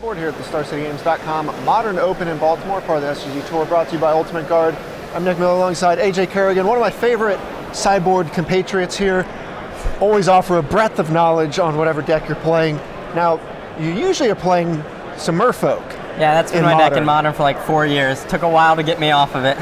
Board here at the StarCityGames.com Modern Open in Baltimore, part of the SCG Tour, brought to you by Ultimate Guard. I'm Nick Miller alongside AJ Kerrigan, one of my favorite sideboard compatriots here. Always offer a breadth of knowledge on whatever deck you're playing. Now, you usually are playing some Merfolk. Yeah, that's been my deck in Modern for like 4 years. Took a while to get me off of it.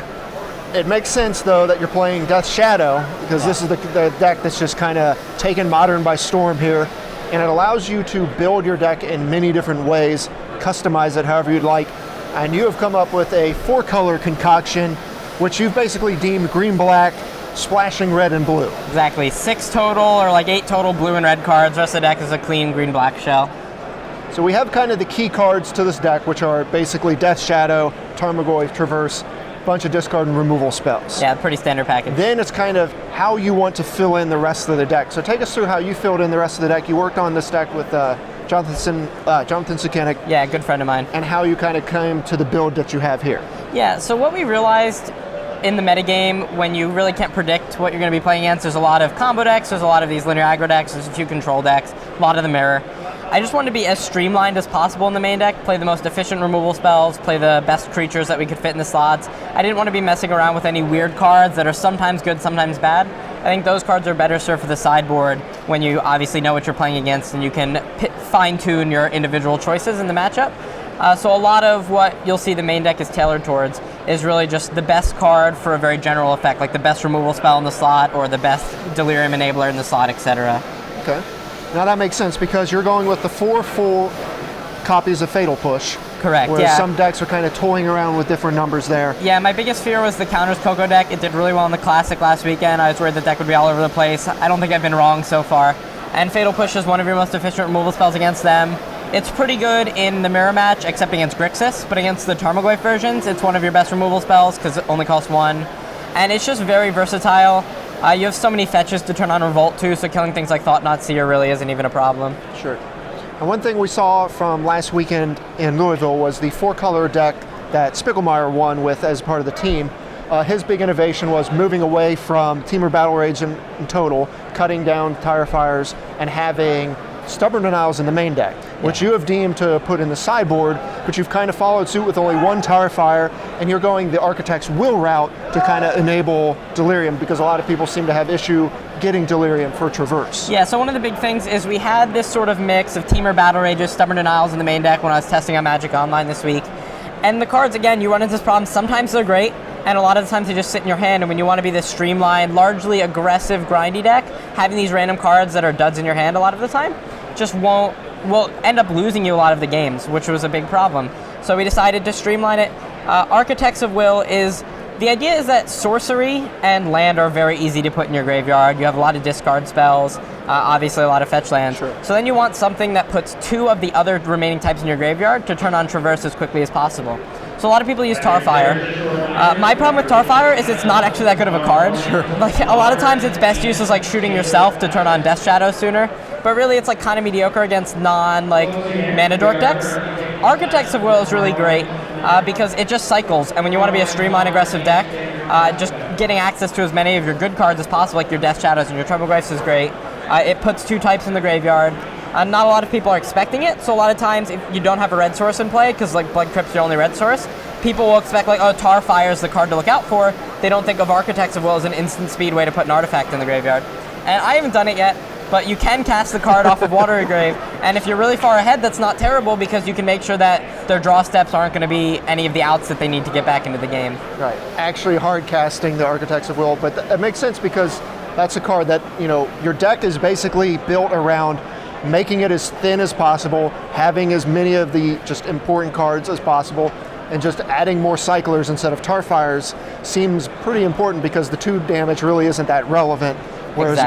It makes sense, though, that you're playing Death Shadow, because this is the deck that's just kind of taken Modern by storm here. And it allows you to build your deck in many different ways, customize it however you'd like. And you have come up with a 4-color concoction, which you've basically deemed green-black, splashing red and blue. Exactly. 6 total, or like 8 total blue and red cards. The rest of the deck is a clean green-black shell. So we have kind of the key cards to this deck, which are basically Death Shadow, Tarmogoyf, Traverse, bunch of discard and removal spells. Yeah, pretty standard package. Then it's kind of how you want to fill in the rest of the deck. So take us through how you filled in the rest of the deck. You worked on this deck with Jonathan Sukenik. Yeah, a good friend of mine. And how you kind of came to the build that you have here. Yeah, so what we realized in the metagame, when you really can't predict what you're going to be playing against, there's a lot of combo decks, there's a lot of these linear aggro decks, there's a few control decks, a lot of the mirror. I just wanted to be as streamlined as possible in the main deck, play the most efficient removal spells, play the best creatures that we could fit in the slots. I didn't want to be messing around with any weird cards that are sometimes good, sometimes bad. I think those cards are better served for the sideboard when you obviously know what you're playing against and you can fine-tune your individual choices in the matchup. So a lot of what you'll see the main deck is tailored towards is really just the best card for a very general effect, like the best removal spell in the slot or the best Delirium Enabler in the slot, etc. Okay. Now that makes sense because you're going with the 4 full copies of Fatal Push. Correct, whereas yeah. some decks are kind of toying around with different numbers there. Yeah, my biggest fear was the Counters Coco deck. It did really well in the Classic last weekend. I was worried the deck would be all over the place. I don't think I've been wrong so far. And Fatal Push is one of your most efficient removal spells against them. It's pretty good in the mirror match, except against Grixis, but against the Tarmogoyf versions, it's one of your best removal spells because it only costs 1. And it's just very versatile. You have so many fetches to turn on Revolt too, so killing things like Thought-Knot Seer really isn't even a problem. Sure. And one thing we saw from last weekend in Louisville was the 4-color deck that Spiegelmeyer won with as part of the team. His big innovation was moving away from Temur Battle Rage in total, cutting down Tire Fires, and having Stubborn Denials in the main deck, which you have deemed to put in the sideboard, but you've kind of followed suit with only 1 Tire Fire, and you're going the Architect's Will route to kind of enable Delirium, because a lot of people seem to have issue getting Delirium for Traverse. Yeah, so one of the big things is we had this sort of mix of Temur Battle Rages, Stubborn Denials in the main deck when I was testing on Magic Online this week. And the cards, again, you run into this problem. Sometimes they're great, and a lot of the times they just sit in your hand, and when you want to be this streamlined, largely aggressive, grindy deck, having these random cards that are duds in your hand a lot of the time just will end up losing you a lot of the games, which was a big problem. So we decided to streamline it. Architects of Will is, the idea is that sorcery and land are very easy to put in your graveyard. You have a lot of discard spells, obviously a lot of fetch lands. Sure. So then you want something that puts 2 of the other remaining types in your graveyard to turn on Traverse as quickly as possible. So a lot of people use Tarfire. My problem with Tarfire is it's not actually that good of a card. Sure. Like a lot of times its best use is like shooting yourself to turn on Death Shadow sooner, but really it's like kind of mediocre against Mana Dork decks. Architects of Will is really great because it just cycles, and when you want to be a streamlined aggressive deck, just getting access to as many of your good cards as possible, like your Death Shadows and your Tarmogoyfs, is great. It puts 2 types in the graveyard. Not a lot of people are expecting it, so a lot of times if you don't have a red source in play, because like Blood Crypt's your only red source, people will expect like, oh, Tarfire is the card to look out for. They don't think of Architects of Will as an instant speed way to put an artifact in the graveyard. And I haven't done it yet, but you can cast the card off of Watery Grave, and if you're really far ahead, that's not terrible because you can make sure that their draw steps aren't going to be any of the outs that they need to get back into the game. Right. Actually hard casting the Architects of Will, but it makes sense because that's a card that, your deck is basically built around making it as thin as possible, having as many of the just important cards as possible, and just adding more cyclers instead of Tarfires seems pretty important because the 2 damage really isn't that relevant, whereas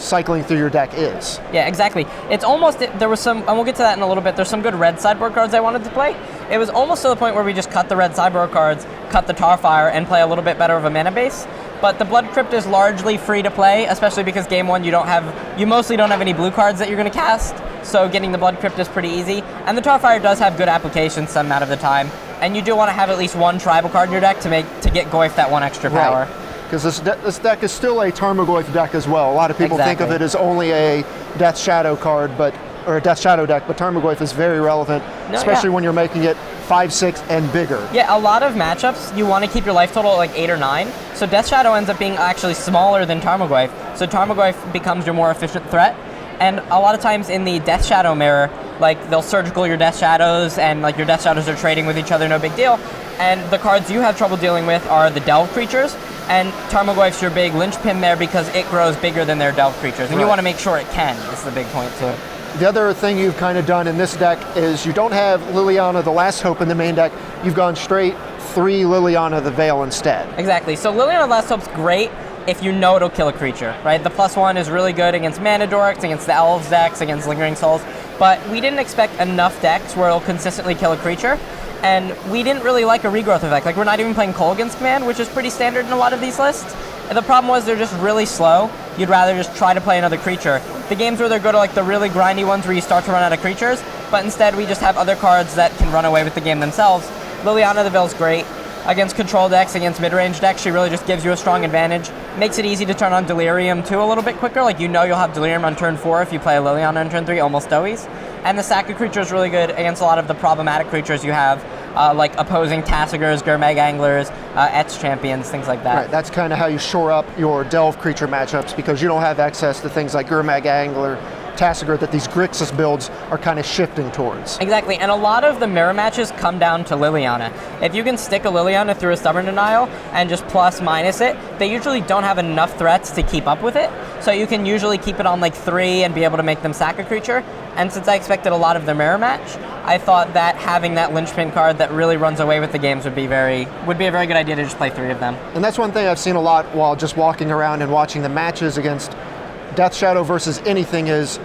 cycling through your deck is. Yeah, exactly. It's almost, there was some, and we'll get to that in a little bit, there's some good red sideboard cards I wanted to play. It was almost to the point where we just cut the red sideboard cards, cut the Tarfire, and play a little bit better of a mana base. But the Blood Crypt is largely free to play, especially because game 1 you mostly don't have any blue cards that you're going to cast, so getting the Blood Crypt is pretty easy. And the Tarfire does have good applications some amount of the time, and you do want to have at least 1 tribal card in your deck to get Goyf that 1 extra power. Because this deck is still a Tarmogoyf deck as well. A lot of people think of it as only a Death Shadow card, but or a Death Shadow deck, but Tarmogoyf is very relevant, especially when you're making it 5, 6, and bigger. Yeah, a lot of matchups, you want to keep your life total at like 8 or 9, so Death Shadow ends up being actually smaller than Tarmogoyf, so Tarmogoyf becomes your more efficient threat. And a lot of times in the Death Shadow mirror, like they'll surgical your Death Shadows, and like your Death Shadows are trading with each other, no big deal. And the cards you have trouble dealing with are the Delve creatures, and Tarmogoyf's your big linchpin there because it grows bigger than their Delve creatures, and you want to make sure it can. Is the big point to it. The other thing you've kind of done in this deck is you don't have Liliana the Last Hope in the main deck. You've gone straight 3 Liliana the Veil instead. Exactly. So Liliana the Last Hope's great if you know it'll kill a creature, right? The +1 is really good against Mana Dorks, against the Elves decks, against Lingering Souls, but we didn't expect enough decks where it'll consistently kill a creature, and we didn't really like a regrowth effect. Like, we're not even playing Kolaghan's Command, which is pretty standard in a lot of these lists. And the problem was they're just really slow. You'd rather just try to play another creature. The games where they're good are like the really grindy ones where you start to run out of creatures, but instead we just have other cards that can run away with the game themselves. Liliana the Veil's great. Against control decks, against mid-range decks, she really just gives you a strong advantage. Makes it easy to turn on Delirium too a little bit quicker. Like, you know you'll have Delirium on turn 4 if you play a Liliana on turn 3, almost always. And the Saka creature is really good against a lot of the problematic creatures you have, like opposing Tassigers, Gurmag Anglers, Etch Champions, things like that. Right, that's kind of how you shore up your Delve creature matchups, because you don't have access to things like Gurmag Angler, Tassiger that these Grixis builds are kind of shifting towards. Exactly, and a lot of the mirror matches come down to Liliana. If you can stick a Liliana through a Stubborn Denial and just plus-minus it, they usually don't have enough threats to keep up with it, so you can usually keep it on like 3 and be able to make them sack a creature. And since I expected a lot of the mirror match, I thought that having that linchpin card that really runs away with the games would be a very good idea to just play 3 of them. And that's one thing I've seen a lot while just walking around and watching the matches against Death Shadow versus anything is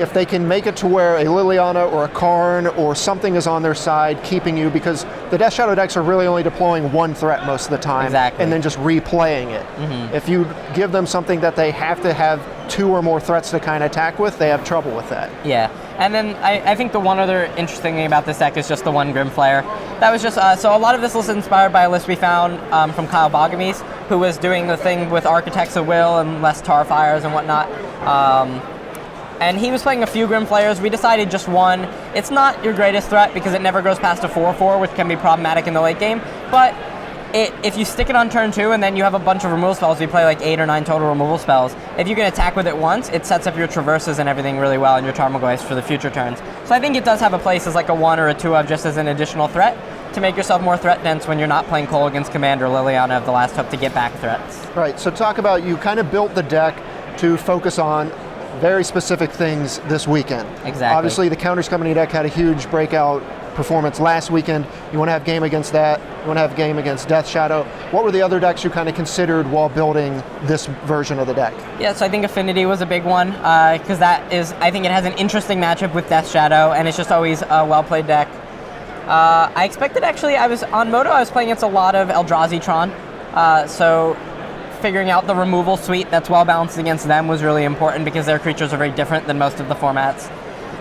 if they can make it to where a Liliana or a Karn or something is on their side keeping you, because the Death Shadow decks are really only deploying 1 threat most of the time, and then just replaying it. If you give them something that they have to have 2 or more threats to kind of attack with, they have trouble with that. Yeah, and then I think the one other interesting thing about this deck is just the 1 Grimflayer. That was just, so a lot of this was inspired by a list we found from Kyle Bogamies, who was doing the thing with Architects of Will and less Tarfires and whatnot. And he was playing a few Grimflayers. We decided just 1. It's not your greatest threat because it never goes past a 4/4, which can be problematic in the late game. But if you stick it on turn 2 and then you have a bunch of removal spells, we play like 8 or 9 total removal spells. If you can attack with it once, it sets up your traverses and everything really well and your Tarmogoyfs for the future turns. So I think it does have a place as like a 1 or a 2 of just as an additional threat to make yourself more threat dense when you're not playing Kolaghan's Command or Liliana of the Last Hope to get back threats. Right, so talk about, you kind of built the deck to focus on very specific things this weekend. Exactly. Obviously, the Counters Company deck had a huge breakout performance last weekend. You want to have game against that. You want to have game against Death Shadow. What were the other decks you kind of considered while building this version of the deck? Yeah, so I think Affinity was a big one because I think it has an interesting matchup with Death Shadow, and it's just always a well-played deck. I expected, actually, I was on Moto, I was playing against a lot of Eldrazi Tron, so figuring out the removal suite that's well balanced against them was really important because their creatures are very different than most of the formats.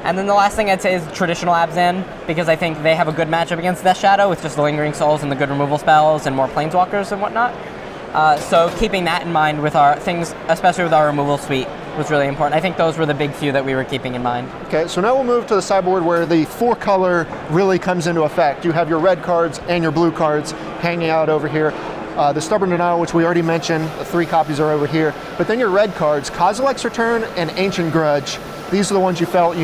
And then the last thing I'd say is traditional Abzan, because I think they have a good matchup against Death Shadow with just the Lingering Souls and the good removal spells and more Planeswalkers and whatnot. So keeping that in mind with our things, especially with our removal suite, was really important. I think those were the big few that we were keeping in mind. Okay, so now we'll move to the sideboard where the 4-color really comes into effect. You have your red cards and your blue cards hanging out over here. The Stubborn Denial, which we already mentioned, the 3 copies are over here. But then your red cards, Kozilek's Return and Ancient Grudge, these are the ones you felt,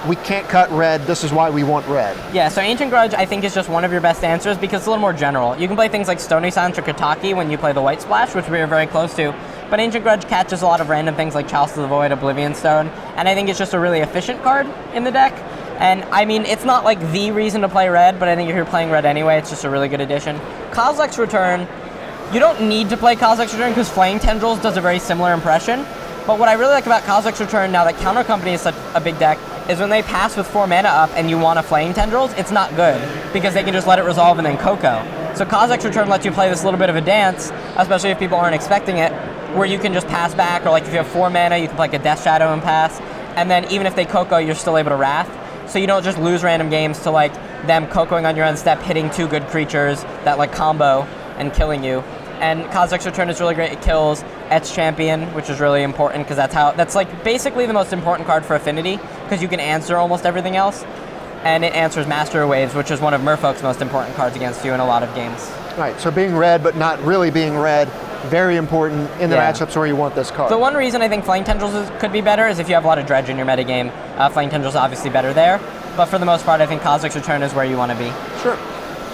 we can't cut red, this is why we want red. Yeah, so Ancient Grudge I think is just one of your best answers because it's a little more general. You can play things like Stony Silence or Kataki when you play the White Splash, which we are very close to. But Ancient Grudge catches a lot of random things like Chalice of the Void, Oblivion Stone, and I think it's just a really efficient card in the deck. And I mean, it's not like the reason to play red, but I think if you're playing red anyway, it's just a really good addition. Kozilek's Return, you don't need to play Kozilek's Return because Flame Tendrils does a very similar impression. But what I really like about Kozilek's Return, now that Counter Company is such a big deck, is when they pass with 4 mana up and you want to Flame Tendrils, it's not good because they can just let it resolve and then Coco. So Kozilek's Return lets you play this little bit of a dance, especially if people aren't expecting it, where you can just pass back, or like if you have 4 mana, you can play like a Death Shadow and pass, and then even if they Coco, you're still able to Wrath. So you don't just lose random games to like them Cocoing on your end step, hitting 2 good creatures that like combo and killing you. And Kozilek's Return is really great. It kills Etch Champion, which is really important because that's like basically the most important card for Affinity because you can answer almost everything else. And it answers Master Waves, which is one of Merfolk's most important cards against you in a lot of games. Right, so being red, but not really being red, very important in the Yeah. matchups where you want this card. The one reason I think Flame Tendrils could be better is if you have a lot of Dredge in your metagame. Flame Tendrils is obviously better there, but for the most part, I think Cosmic's Return is where you want to be. Sure.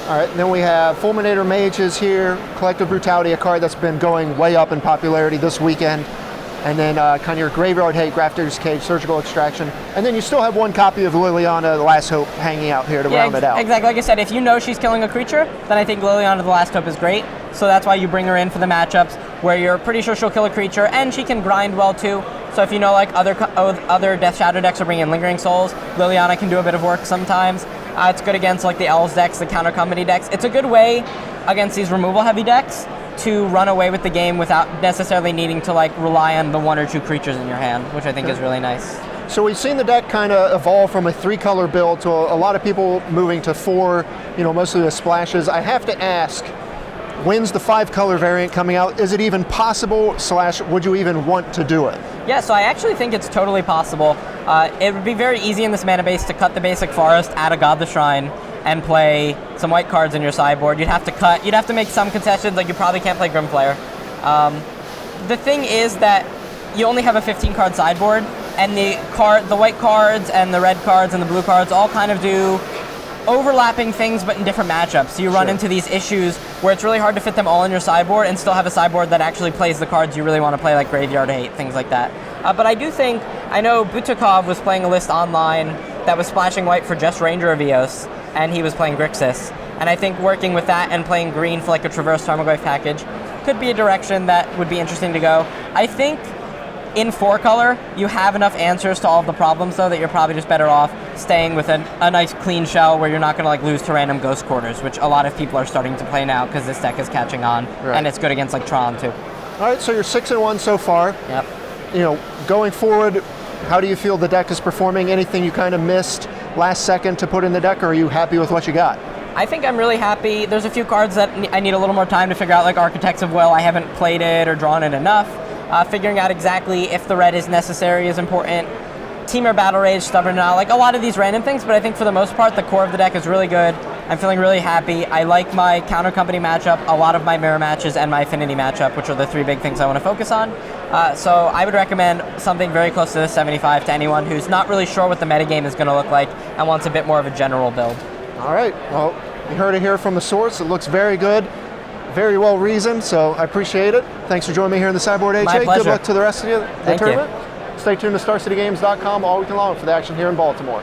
All right, then we have Fulminator Mages here, Collective Brutality, a card that's been going way up in popularity this weekend. And then kind of your Graveyard Hate, Grafter's Cage, Surgical Extraction. And then you still have one copy of Liliana, the Last Hope, hanging out here to round it out. Exactly. Like I said, if you know she's killing a creature, then I think Liliana, the Last Hope is great. So that's why you bring her in for the matchups where you're pretty sure she'll kill a creature, and she can grind well too. So if you know like other Death Shadow decks are bringing Lingering Souls, Liliana can do a bit of work sometimes. It's good against like the Elves decks, the Counter Company decks. It's a good way against these removal heavy decks to run away with the game without necessarily needing to like rely on the 1 or 2 creatures in your hand, which I think is really nice. So we've seen the deck kind of evolve from a 3-color build to a lot of people moving to 4, mostly with splashes. I have to ask, when's the 5-color variant coming out? Is it even possible, / would you even want to do it? Yeah, so I actually think it's totally possible. It would be very easy in this mana base to cut the basic forest, add a God the Shrine, and play some white cards in your sideboard. You'd have to make some concessions, like you probably can't play Grimflayer. The thing is that you only have a 15-card sideboard, and the white cards and the red cards and the blue cards all kind of do overlapping things but in different matchups. So you run into these issues where it's really hard to fit them all in your sideboard and still have a sideboard that actually plays the cards you really want to play, like Graveyard Hate, things like that. But I do think, I know Butakov was playing a list online that was splashing white for just Ranger of Eos, and he was playing Grixis. And I think working with that and playing green for like a Traverse Tarmogoyf package could be a direction that would be interesting to go. I think in 4-color, you have enough answers to all of the problems, though, that you're probably just better off staying with a nice clean shell where you're not going to like lose to random Ghost Quarters, which a lot of people are starting to play now because this deck is catching on, and it's good against like Tron too. All right, so you're 6-1 so far. Yep. Going forward, how do you feel the deck is performing? Anything you kind of missed last second to put in the deck, or are you happy with what you got? I think I'm really happy. There's a few cards that I need a little more time to figure out, like Architects of Will. I haven't played it or drawn it enough. Figuring out exactly if the red is necessary is important. Temur Battle Rage, Stubborn Now, like a lot of these random things, but I think for the most part, the core of the deck is really good. I'm feeling really happy. I like my Counter Company matchup, a lot of my Mirror matches, and my Affinity matchup, which are the 3 big things I want to focus on. So I would recommend something very close to the 75 to anyone who's not really sure what the metagame is going to look like and wants a bit more of a general build. All right, well, you heard it here from the source. It looks very good, very well reasoned, so I appreciate it. Thanks for joining me here in the Sideboard AJ. My pleasure. Good luck to the rest of the Thank tournament. Stay tuned to StarCityGames.com all weekend long for the action here in Baltimore.